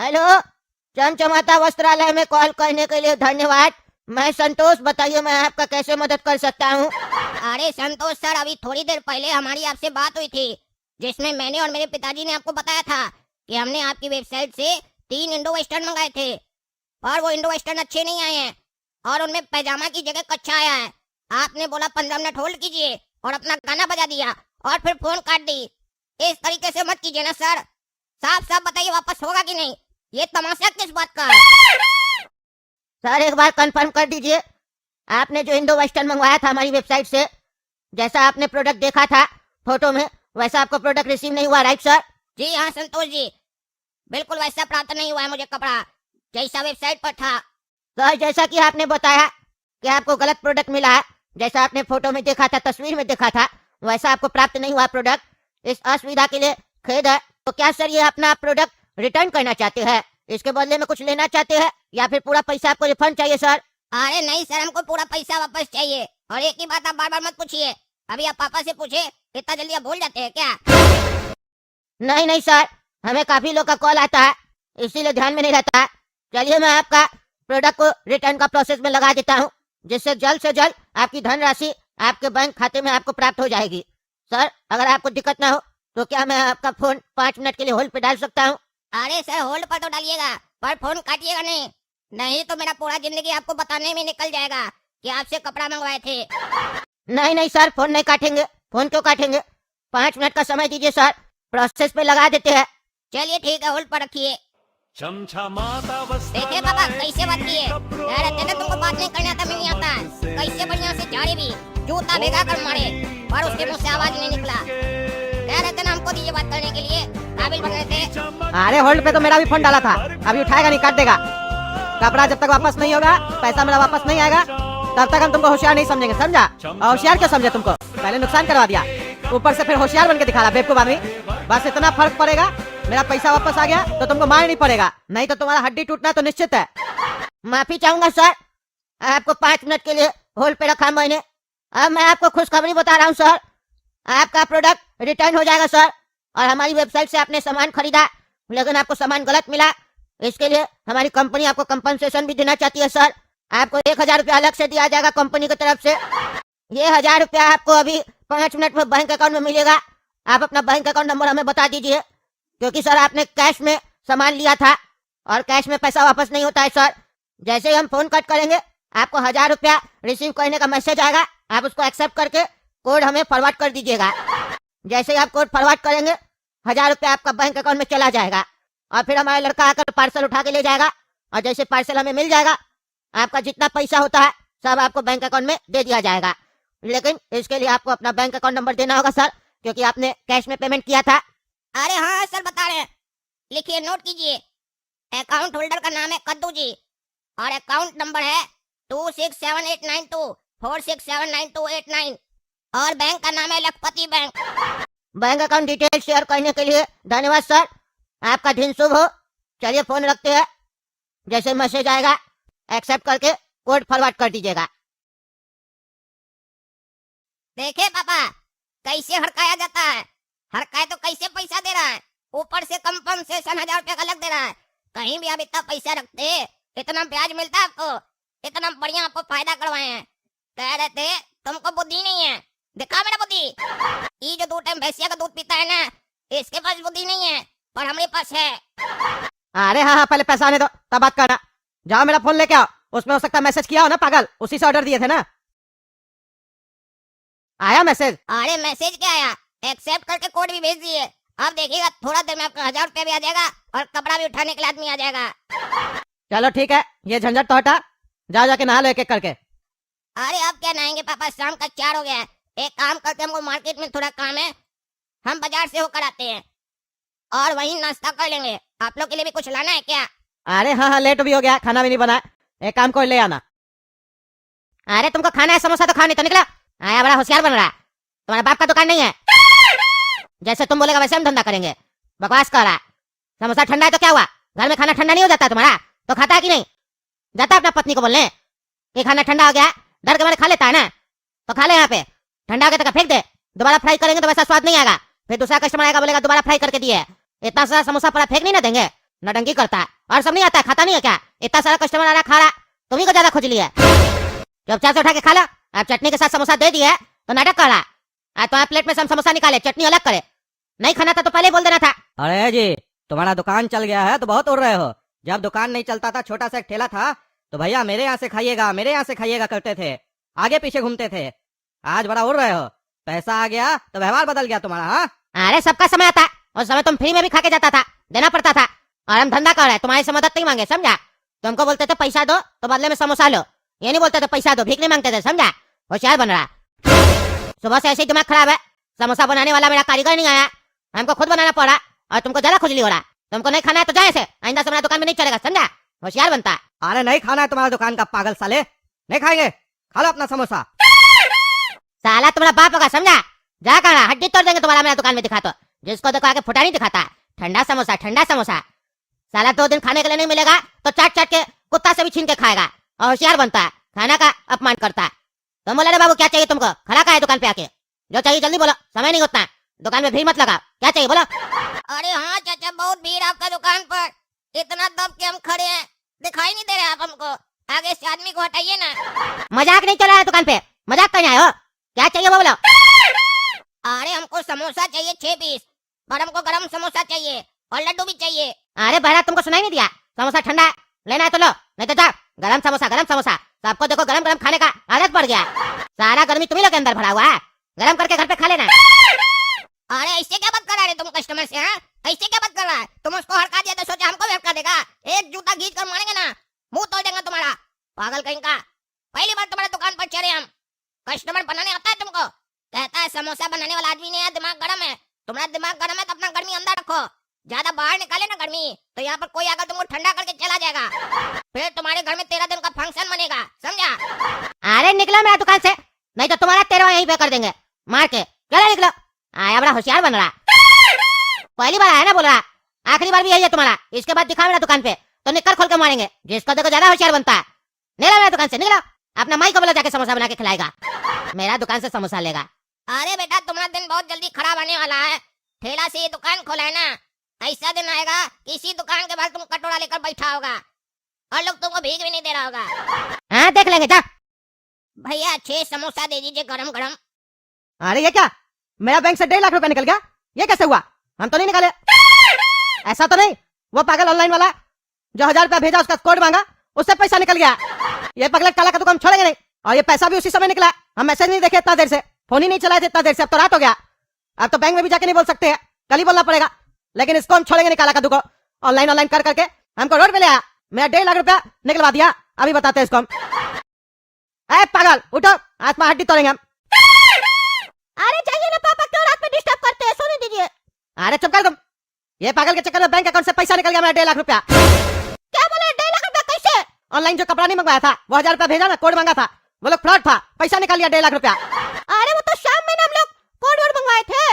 Hello, चमचमाता वस्त्रालय में call करने के लिए धन्यवाद। मैं संतोष, बताइए मैं आपका कैसे मदद कर सकता हूँ। अरे संतोष सर, अभी थोड़ी देर पहले हमारी आपसे बात हुई थी, जिसमें मैंने और मेरे पिताजी ने आपको बताया था कि हमने आपकी वेबसाइट से 3 इंडो वेस्टर्न मंगाए थे, और वो इंडो वेस्टर्न अच्छे नहीं आए हैं और उनमें पैजामा की जगह कच्छा आया है। आपने बोला 15 मिनट होल्ड कीजिए और अपना गाना बजा दिया और फिर फोन काट दी। इस तरीके से मत कीजिए ना सर, साफ साफ बताइए वापस होगा कि नहीं। ये तमाशा किस बात का है? सर एक बार कंफर्म कर दीजिए, आपने जो इंडो वेस्टर्न मंगवाया था हमारी वेबसाइट से, जैसा आपने प्रोडक्ट देखा था फोटो में, वैसा आपको प्रोडक्ट रिसीव नहीं हुआ, राइट सर? जी हाँ संतोष जी, बिल्कुल वैसा प्राप्त नहीं हुआ है मुझे कपड़ा, जैसा वेबसाइट पर था। सर जैसा कि आपने बताया कि आपको गलत प्रोडक्ट मिला है, जैसा आपने फोटो में देखा था, तस्वीर में देखा था, वैसा आपको प्राप्त नहीं हुआ प्रोडक्ट। इस असुविधा के लिए खेद है। तो क्या सर ये अपना प्रोडक्ट रिटर्न करना चाहते हैं? इसके बदले में कुछ लेना चाहते हैं या फिर पूरा पैसा आपको रिफंड चाहिए सर? अरे नहीं सर, हमको पूरा पैसा वापस चाहिए। और एक ही बात आप बार बार मत पूछिए, अभी आप पापा से पूछे, इतना जल्दी आप भूल जाते हैं क्या? नहीं नहीं सर, हमें काफी लोग का कॉल आता है, इसीलिए ध्यान में नहीं रहता है। चलिए मैं आपका प्रोडक्ट को रिटर्न का प्रोसेस में लगा देता हूँ, जिससे जल्द से जल्द आपकी धनराशि आपके बैंक खाते में आपको प्राप्त हो जाएगी। सर अगर आपको दिक्कत ना हो तो क्या मैं आपका फोन 5 मिनट के लिए होल्ड पे डाल सकता हूँ? अरे सर होल्ड पर तो डालिएगा, पर फोन काटिएगा नहीं, नहीं तो मेरा पूरा जिंदगी आपको बताने में निकल जाएगा कि आपसे कपड़ा मंगवाए थे। नहीं नहीं सर, फोन नहीं काटेंगे। फोन क्यों काटेंगे? 5 मिनट का समय दीजिए सर, प्रोसेस पे लगा देते हैं। चलिए ठीक है, होल्ड पर रखिए। देखिए पापा कैसे बात किए, कह रहे थे ना तुमको बात नहीं करने आता, नहीं आता। कैसे बढ़िया से झाड़े भी, जूता भिगा कर मारे, पर उसके मुंह से आवाज नहीं निकला। कह रहे थे ना हमको दीजिए बात करने के लिए, काबिल बन रहे थे। अरे होल्ड पे तो मेरा भी फोन डाला था, अभी उठाएगा नहीं, काट देगा। कपड़ा जब तक वापस नहीं होगा, पैसा मेरा वापस नहीं आएगा, तब तक हम तुमको होशियार नहीं समझेंगे, समझा? और होशियार क्यों समझे तुमको? पहले नुकसान करवा दिया, ऊपर से फिर होशियार बन के दिखा रहा बेवकूफ आदमी। बस इतना फर्क पड़ेगा, मेरा पैसा वापस आ गया तो तुमको मार नहीं पड़ेगा, नहीं तो तुम्हारा हड्डी टूटना तो निश्चित है। माफी चाहूंगा सर, आपको 5 मिनट के लिए होल्ड पे रखा मैंने। अब मैं आपको खुशखबरी बता रहा हूँ सर, आपका प्रोडक्ट रिटर्न हो जाएगा सर। और हमारी वेबसाइट से आपने सामान खरीदा लेकिन आपको सामान गलत मिला, इसके लिए हमारी कंपनी आपको कंपनसेशन भी देना चाहती है सर। आपको 1000 रुपया अलग से दिया जाएगा कंपनी की तरफ से। ये 1000 रुपया आपको अभी 5 मिनट में बैंक अकाउंट में मिलेगा। आप अपना बैंक अकाउंट नंबर हमें बता दीजिए, क्योंकि सर आपने कैश में सामान लिया था और कैश में पैसा वापस नहीं होता है सर। जैसे ही हम फोन कट करेंगे आपको 1000 रुपया रिसीव करने का मैसेज आएगा, आप उसको एक्सेप्ट करके कोड हमें फॉरवर्ड कर दीजिएगा। जैसे ही आप कोड फॉरवर्ड करेंगे 1000 रुपया आपका बैंक अकाउंट में चला जाएगा और फिर हमारा लड़का आकर पार्सल उठा के ले जाएगा। और जैसे पार्सल हमें मिल जाएगा, आपका जितना पैसा होता है सब आपको बैंक अकाउंट में दे दिया जाएगा। लेकिन इसके लिए आपको अपना बैंक अकाउंट नंबर देना होगा सर, क्योंकि आपने कैश में पेमेंट किया था। अरे हाँ सर बता रहे हैं, लिखिए, नोट कीजिए। अकाउंट होल्डर का नाम है कद्दू जी और अकाउंट नंबर है 26789246799289 और बैंक का नाम है लखपति bank. Bank account detail share करने के लिए धन्यवाद सर, आपका दिन शुभ हो। चलिए फोन रखते हैं, जैसे मैसेज आएगा एक्सेप्ट करके कोड फॉरवर्ड कर दीजिएगा। देखे पापा कैसे हड़काया जाता है, हड़काए तो कैसे पैसा दे रहा है, ऊपर से कंपनसेशन 1000 रुपया का अलग दे रहा है। कहीं भी आप इतना पैसा रखते, इतना ब्याज मिलता है आपको, इतना बढ़िया आपको फायदा करवाए हैं। कह रहे थे तुमको बुद्धि नहीं है, दिखा मेरा बुद्धि। ये जो 2 टाइम भैंसिया का दूध पीता है ना, इसके पास बुद्धि नहीं है, पर हमारे पास है। अरे हाँ हाँ, पहले पैसा आने दो तब बात करना। जाओ मेरा फोन लेके आओ, उसमें हो सकता है मैसेज किया हो ना पागल, उसी से ऑर्डर दिए थे ना। आया मैसेज? अरे मैसेज क्या आया, एक्सेप्ट करके कोड भी भेज दिए। अब देखिएगा थोड़ा देर में आपका 1000 रुपया भी आ जाएगा और कपड़ा भी उठाने के लिए आदमी आ जाएगा। चलो ठीक है, ये झंझट तो हटा, जाओ जाके नहा लो एक एक करके। अरे अब क्या नहाएंगे पापा, शाम का 4 हो गया है। एक काम करते, हमको मार्केट में थोड़ा काम है, हम बाजार से होकर आते हैं और वहीं नाश्ता कर लेंगे। आप लोग के लिए भी कुछ लाना है क्या? अरे हाँ हाँ, लेट भी हो गया, खाना भी नहीं बना, एक काम कर ले आना। अरे तुमको खाना है समोसा तो खाने तो निकला, आया बड़ा होशियार बन रहा है। तुम्हारे बाप का दुकान नहीं है, जैसे तुम बोलेगा वैसे हम धंधा करेंगे। बकवास कर रहा है। समोसा ठंडा है तो क्या हुआ, घर में खाना ठंडा नहीं हो जाता तुम्हारा? तो खाता है कि नहीं? जाता अपना पत्नी को बोलने कि खाना ठंडा हो गया, डर के मारे खा लेता है ना, तो खा ले। यहाँ पे ठंडा हो गया तो फेंक दे, दोबारा फ्राई करेंगे तो वैसा स्वाद नहीं आएगा, फिर दूसरा कस्टमर आएगा बोलेगा दोबारा फ्राई करके दिए। इतना सारा समोसा पड़ा फेंक नहीं ना देंगे, नडंकी करता है और सब नहीं आता है, खाता नहीं है क्या? इतना सारा कस्टमर आ रहा खा रहा, तुम्ही को ज्यादा खोज लिया है। चुपचाप से उठा के खा लो। अब चटनी के साथ समोसा दे दिया है तो नाटक कर रहा। आज तुम्हारे प्लेट में से हम समोसा निकाले, चटनी अलग करे। नहीं खाना था तो पहले ही बोल देना था। अरे जी, तुम्हारा दुकान चल गया है तो बहुत उड़ रहे हो। जब दुकान नहीं चलता था, छोटा सा एक ठेला था, तो भैया मेरे यहाँ से खाइएगा, मेरे यहाँ से खाइएगा करते थे, आगे पीछे घूमते थे। आज बड़ा उड़ रहे हो, पैसा आ गया तो व्यवहार बदल गया तुम्हारा। हाँ, अरे सबका समय आता है, उस समय तुम फ्री में भी खा के जाता था, देना पड़ता था। और हम धंधा कर रहे हैं, तुम्हारी से मदद नहीं मांगे, समझा? तुमको बोलते थे पैसा दो तो बदले में समोसा लो, ये नहीं बोलते थे पैसा दो, भीख नहीं मांगते थे, समझा? होशियार बन रहा। सुबह से ऐसे ही दिमाग खराब है। समोसा बनाने वाला मेरा कारीगर नहीं आया, हमको खुद बनाना पड़ा और तुमको ज्यादा खुजली हो रहा। तुमको नहीं खाना है तो जाए से, आइंदा से मेरा दुकान में नहीं चलेगा, समझा? होशियार बनता है। अरे नहीं खाना है तुम्हारा दुकान का, पागल साले, नहीं खाएंगे, खा लो अपना समोसा। साला तुम्हारा बाप होगा, समझा? जा कहा हड्डी तोड़ देंगे तुम्हारा मेरा दुकान में दिखा तो। जिसको देखो आके फुटा नहीं दिखाता। ठंडा समोसा, ठंडा समोसा। साला 2 दिन खाने के लिए नहीं मिलेगा तो चाट चाट के कुत्ता से भी छीन के खाएगा और होशियार बनता है, खाना का अपमान करता है। तुम बोले रे बाबू क्या चाहिए तुमको? खड़ा का है दुकान पे आके? जो चाहिए जल्दी बोलो, समय नहीं होता। दुकान में भीड़ मत लगा, क्या चाहिए बोलो। अरे हाँ चाचा, बहुत भीड़ आपका दुकान पर, इतना दब के हम खड़े हैं, दिखाई नहीं दे रहे आप हमको। आगे से आदमी को हटाइए ना। मजाक नहीं चला है दुकान पे, मजाक करने आए हो? क्या चाहिए वो बोलो। अरे हमको समोसा चाहिए 6 पीस, और हमको गरम समोसा चाहिए और लड्डू भी चाहिए। अरे बहरा तुमको सुनाई नहीं दिया? समोसा ठंडा है, लेना है तो लो, नहीं तो जाओ। गरम समोसा, गरम समोसा। सबको देखो गरम गरम खाने का आदत पड़ गया। सारा गर्मी तुम्ही लोग के अंदर भरा हुआ है, गरम करके घर पे खा लेना। अरे ऐसे क्या बात कर रहा है तुम कस्टमर से? हाँ, ऐसे क्या बात कर रहा है? तुम उसको हड़का दिया तो सोचा हमको भी हड़का देगा? एक जूता खींच कर मारेंगे ना, मुंह तोड़ देंगे तुम्हारा, पागल कहीं का। पहली बार तुम्हारे दुकान पर चढ़े हम। कस्टमर बनाने आता है तुमको? कहता है समोसा बनाने वाला आदमी नहीं है, दिमाग गर्म है। तुम्हारा दिमाग गर्म है तो अपना गर्मी अंदर रखो, ज्यादा बाहर निकाले ना गर्मी तो यहाँ पर कोई आकर तुमको ठंडा करके चला जाएगा। फिर तुम्हारे घर में 13 दिन का फंक्शन बनेगा, समझा? अरे निकलो मेरा दुकान से, नहीं तो तुम्हारा 13वां यहीं पे कर देंगे मार के। चलो निकलो। आया बड़ा होशियार बन रहा। पहली बार आया ना बोल रहा, आखिरी बार भी यही है तुम्हारा। इसके बाद दिखा मेरा दुकान पे तो निकर खोल के मारेंगे। जिसको देखो ज्यादा होशियार बनता है, निकलो मेरा दुकान से, निकलो। अपना माई को बोलो जाके समोसा बना के खिलाएगा, मेरा दुकान से समोसा लेगा। अरे बेटा, तुम्हारा दिन बहुत जल्दी खराब आने वाला है। ठेला से ये दुकान खोला है ना, ऐसा दिन आएगा कि इसी दुकान के बाद तुम कटोरा लेकर बैठा होगा और लोग तुमको भीख भी नहीं दे रहा होगा। हाँ देख लेंगे, जा। भैया 6 समोसा दे दीजिए गरम गरम। अरे ये क्या, मेरा बैंक से 1.5 लाख रुपए निकल गया? ये कैसे हुआ? हम तो नहीं निकाले। ऐसा तो नहीं, वो पागल ऑनलाइन वाला जो 1000 रुपया भेजा, उसका कोड मांगा, उससे पैसा निकल गया। ये पगला काला का दुकान छोड़ेंगे नहीं। और ये पैसा भी उसी समय निकला। हम मैसेज नहीं देखे इतना देर से, फोन ही नहीं चलाए थे इतना देर से। अब तो रात हो गया, अब तो बैंक में भी जाके नहीं बोल सकते हैं, कल ही बोलना पड़ेगा। लेकिन इसको हम छोड़ेंगे नहीं, काला कद्दू को। ऑनलाइन ऑनलाइन कर करके हमको रोड पे ले आया, मेरा 1.5 लाख रुपया निकलवा दिया। अभी बताते हैं इसको हम। अरे पागल उठो, आज में हड्डी तोड़ेंगे हम। अरे जाइए ना पापा, क्यों रात में डिस्टर्ब करते हैं, सोने दीजिए। अरे चुप कर तुम। ये पागल के चक्कर में बैंक अकाउंट से पैसा निकल गया मेरा 1.5 लाख रुपया। क्या बोले 1.5 लाख रुपया? कैसे? ऑनलाइन जो कपड़ा नहीं मंगवाया था, वो 1000 रुपया भेजा ना, कोड मांगा था, वो लोग फ्रॉड था, पैसा निकाल लिया 1.5 लाख रुपया। अरे वो तो शाम में ना हम लोग कोड वर्ड मंगवाए थे,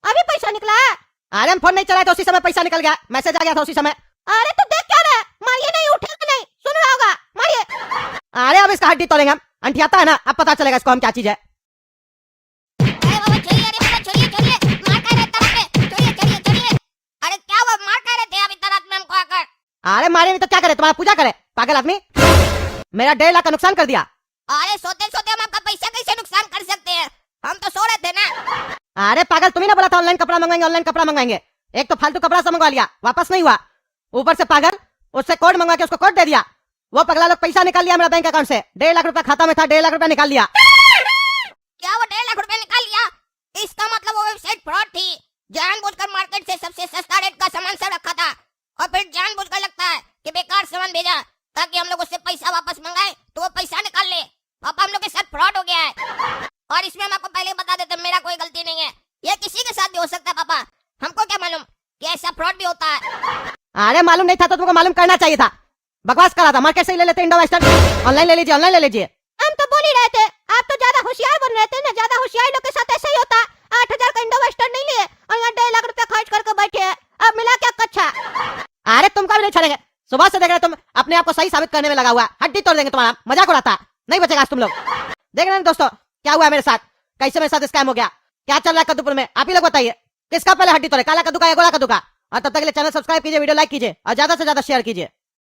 अभी पैसा निकला है। अरे हम फोन नहीं चलाए तो उसी समय पैसा निकल गया, मैसेज आ गया था उसी समय। अरे तो देख क्या रहा है, मारिए नहीं, उठेगा नहीं, सुन रहा होगा, मारिए। अरे अब इसका हड्डी तोड़ेंगे हम, अंठियाता है ना, अब पता चलेगा इसको हम क्या चीज है। अरे बाबा छोड़िए, अरे बाबा छोड़िए छोड़िए, मार कर रहे तरह पे, छोड़िए छोड़िए छोड़िए। अरे क्या हुआ, मार कर रहे थे अभी इतना रात में हमको आकर? अरे मारे नहीं तो क्या करे, तुम्हारा पूजा करे पागल आदमी। मेरा 1.5 लाख का नुकसान कर दिया। अरे सोते सोते हम आपका पैसा कैसे नुकसान कर सकते हैं? हम तो सो रहे थे ना। अरे पागल, तुम्ही ना बोला था ऑनलाइन कपड़ा मंगवाएंगे, ऑनलाइन कपड़ा मंगवाएंगे। एक तो फालतू कपड़ा सब मंगवा लिया, वापस नहीं हुआ। ऊपर से पागल उससे कोड मंगवा के उसको कोड दे दिया, वो पगला लोग पैसा निकाल लिया मेरा बैंक अकाउंट से। 1.5 लाख रुपया खाता में था, 1.5 लाख रुपया निकाल लिया। क्या वो 1.5 लाख रुपए निकाल लिया? इसका मतलब वो वेबसाइट फ्रॉड थी। जानबूझकर मार्केट से सबसे सस्ता रेट का सामान सब रखा था और फिर जानबूझकर लगता है कि बेकार सामान भेजा ताकि हम लोग उससे पैसा वापस मंगाए तो वो पैसा निकाल ले। पापा हम लोग के साथ फ्रॉड हो गया है और इसमें हम आपको पहले बता देते मेरा कोई गलती नहीं है, ये किसी के साथ भी हो सकता है। पापा हमको क्या मालूम कि ऐसा फ्रॉड भी होता है। अरे मालूम नहीं था तो तुमको मालूम करना चाहिए था, बकवास करा था। मार्केट से ही ले लेते इंडो वेस्टर्न, ऑनलाइन ले लीजिए, ऑनलाइन ले लीजिए। हम तो बोल ही रहे थे, आप तो ज्यादा होशियार बन रहे थे ना, ज्यादा होशियार लोग के साथ ऐसा ही होता। 8000 का इंडो वेस्टर्न नहीं लिए और यहाँ 1.5 लाख रुपया खर्च करके बैठे हैं, अब मिला क्या कच्चा? अरे तुमका भी नहीं छोड़ेंगे, सुबह से देख रहे तुम अपने आप को सही साबित करने में लगा हुआ, हड्डी तोड़ देंगे तुम्हारा, मजाक उड़ाता नहीं बचेगा आज तुम लोग। देख रहे हैं दोस्तों क्या हुआ मेरे साथ, कैसे मेरे साथ स्कैम हो गया, क्या चल रहा है कद्दूपुर में, आप ही लोग बताइए। किसका पहले हड्डी तोड़े, काला कद्दू का या गोरा कद्दू का? और तब तक के लिए चैनल सब्सक्राइब कीजिए, वीडियो लाइक कीजिए और ज्यादा से ज्यादा शेयर कीजिए।